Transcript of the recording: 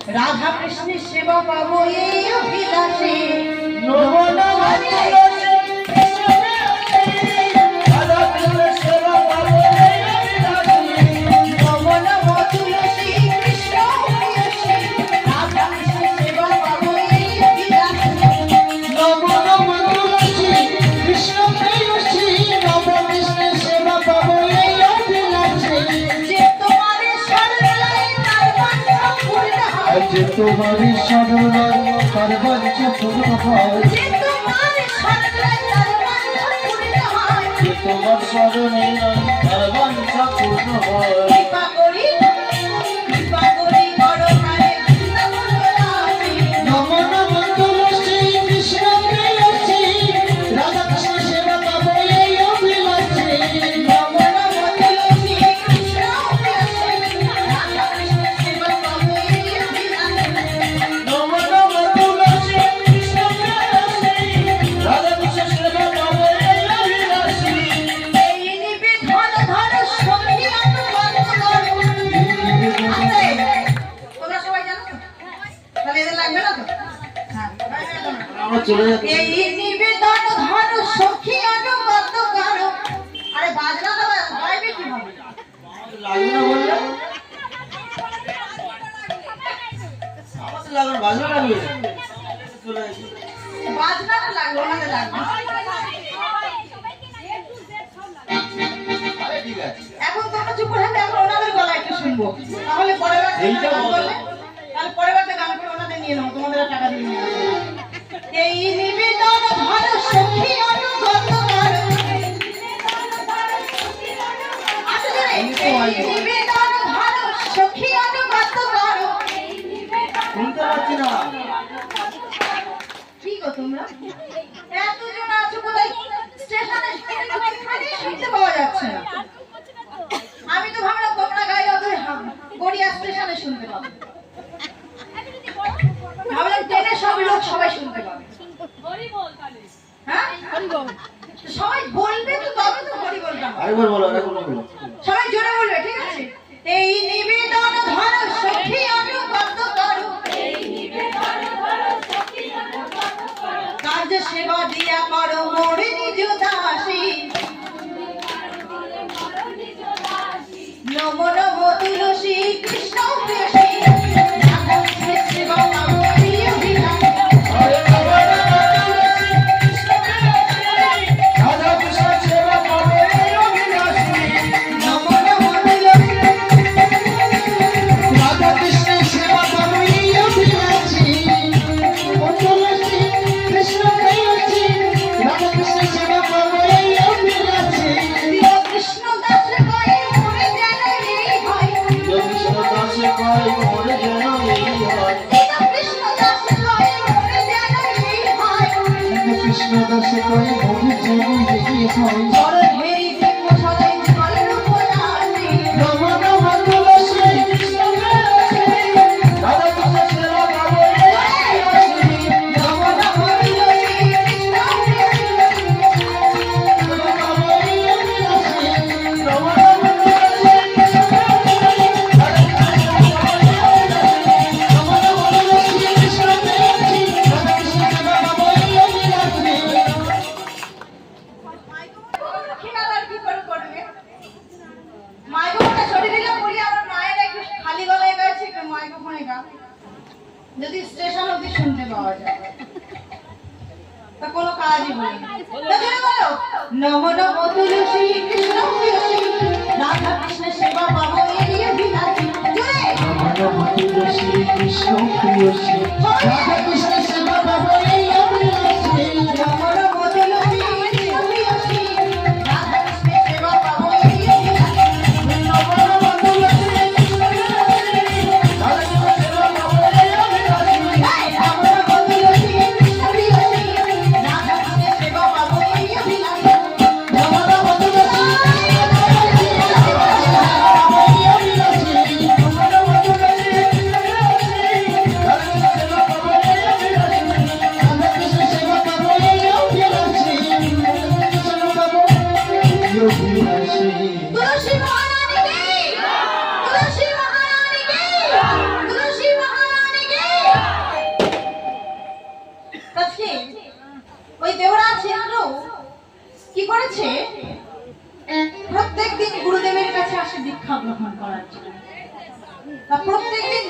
রাধা কৃষ্ণের সেবা পাবো এই অভিলাষে নব নব তুলসী রাধা কৃষ্ণের সেবা পাবো এই অভিলাষে নব নব তুলসী কৃষ্ণ প্রেয়সী রাধা কৃষ্ণের সেবা পাবো এই অভিলাষে নব নব তুলসী কৃষ্ণ প্রেয়সী নব কৃষ্ণের সেবা পাবো এই অভিলাষে যে তোমারে সরলায় তার বাঞ্ছা পূর্ণ হয় যে তোমারি সরলায় তার বাঞ্ছা পূর্ণ হয় যে তোমারে সরলায় তার বাঞ্ছা পূর্ণ হয় যে তোমার শরণে তার বাঞ্ছা পূর্ণ হয় কৃপা করি করো তারে বৃন্দাবন রাধে নম নম তুলসী কৃষ্ণ প্রেয়সী রাধা কৃষ্ণ সেবা পাবো এই অভিলাষে নম নম তুলসী কৃষ্ণ প্রেয়সী রাধা কৃষ্ণ সেবা পাবো এই অভিলাষে নম নম তুলসী কৃষ্ণ প্রেয়সী রাধা কৃষ্ণ সেবা পাবো এই অভিলাষে এই নিবেদন ধর সঙ্গী অনুবাদ করো তোমরা সবাই জানো তো তাহলে এদের লাগবে না তো হ্যাঁ আমরা চলে যাচ্ছি এই নিবেদন ধর সখী অনুবাদ করো আরে বাজনা তো গাইবে কিভাবে লাগবে না বললে আমাদের লাগবে বাজনা লাগবে চলে যাচ্ছি বাজনাটা লাগবে ওনাদের লাগবে আরে ঠিক আছে এখন তোমরা চুপ করে থাকবে এখন ওনাদের গলা একটু শুনবো তাহলে পরের বার এইটা গান বলো। করলে তাহলে পরের বার গান করে ওনাদের নিয়ে নেবো তোমাদের আর টাকা দিয়ে নিয়ে আসবো এই নিবেদন ধর সখী অনুগত করো আচ্ছা জানে এই নিবেদন ধর সখী অনুগত করো শুনতে পাচ্ছি না কি গো তোমরা এতজন আছো কোথায় স্টেশনে শুনতে পাওয়া যাচ্ছে না আমি তো ভাবলাম তোমরা গায়ে অত গড়িয়া স্টেশনে শুনতে পাবে ভাবলাম ট্রেনে সব লোক সবাই শুনতে পাবে হ্যাঁ সবাই বলবে তো তবে তো হরি বলবে আরেকবার বলো আরেকবার বলো সবাই জোরে বলবে ঠিক আছে এই নিবেদন ধর সখী অনুগত করো কার্য সেবা দিয়া করো মোর নিজ দাসী নম নম তুলসী কৃষ্ণ প্রেয়সী রাধা কৃষ্ণের সেবা পাবো এই অভিলাষে রাধা কৃষ্ণ সেবা পাবো এই অভিলাষে নম নম তুলসী রাধা কৃষ্ণ সেবা পাবো এই অভিলাষে ও তুলসী কৃষ্ণ প্রেয়সী রাধা কৃষ্ণ সেবা পাবো এই অভিলাষে প্রিয় কৃষ্ণ দাস কয়ে মোরে যেন এই হয় কৃষ্ণ দাসে কয় মোরে যেন এই হয় প্রিয় কৃষ্ণ দাস কয়ে মোরে যেন এই হয় কৃষ্ণ দাসে কয় মোরে যেন এই হয় বড় ধেরি দেখো সদাই কলের উপদাসী নম নম তুলসী কৃষ্ণ প্রেয়সী রাধা কৃষ্ণ সেবা পাবো এই অভিলাষে নম নম তুলসী কৃষ্ণ প্রেয়সী সেবা পাবো এই অভিলাষে নম নম তুলসী কৃষ্ণ প্রেয়সী রাধা কৃষ্ণ সেবা পাবো এই অভিলাষে নম নম তুলসী কৃষ্ণ প্রেয়সী রাধা কৃষ্ণ সেবা পাবো এই অভিলাষে লক্ষ্মীনারায়ণ কি করে করবে মাইক্রোফোনটা সরিয়ে দিলে বলি আমার মায়ের একটু খালি গলায় গাইছে একটু মাইক্রোফোনে গা যদি স্টেশন অবধি শুনতে পাওয়া যায় তা কোনো কাজই বলি না জোরে বলো নম নম তুলসী কৃষ্ণ প্রেয়সী রাধা কৃষ্ণের সেবা পাবো এই অভিলাষী জোরে নম তুলসী কৃষ্ণ প্রেয়সী রাধা কৃষ্ণ সেবা পাবো এই অভিলাষে নম নম তুলসী কৃষ্ণ প্রেয়সী রাধা কৃষ্ণের সেবা পাবো এই অভিলাষী নম নম তুলসী কৃষ্ণ প্রেয়সী রাধা কৃষ্ণ সেবা পাবো এই অভিলাষে নম নম তুলসী কৃষ্ণ প্রেয়সী রাধা কৃষ্ণের সেবা পাবো এই অভিলাষী নম নম তুলসী কৃষ্ণ প্রেয়সী রাধা কৃষ্ণ সেবা পাবো এই অভিলাষে নম নম তুলসী কৃষ্ণ প্রেয়সী রাধা কৃষ্ণ ওই দেবরাজ ইন্দ্র কি করেছে, প্রত্যেকদিন গুরুদেবের কাছে আসে দীক্ষা গ্রহণ করার জন্য। তা প্রত্যেকদিন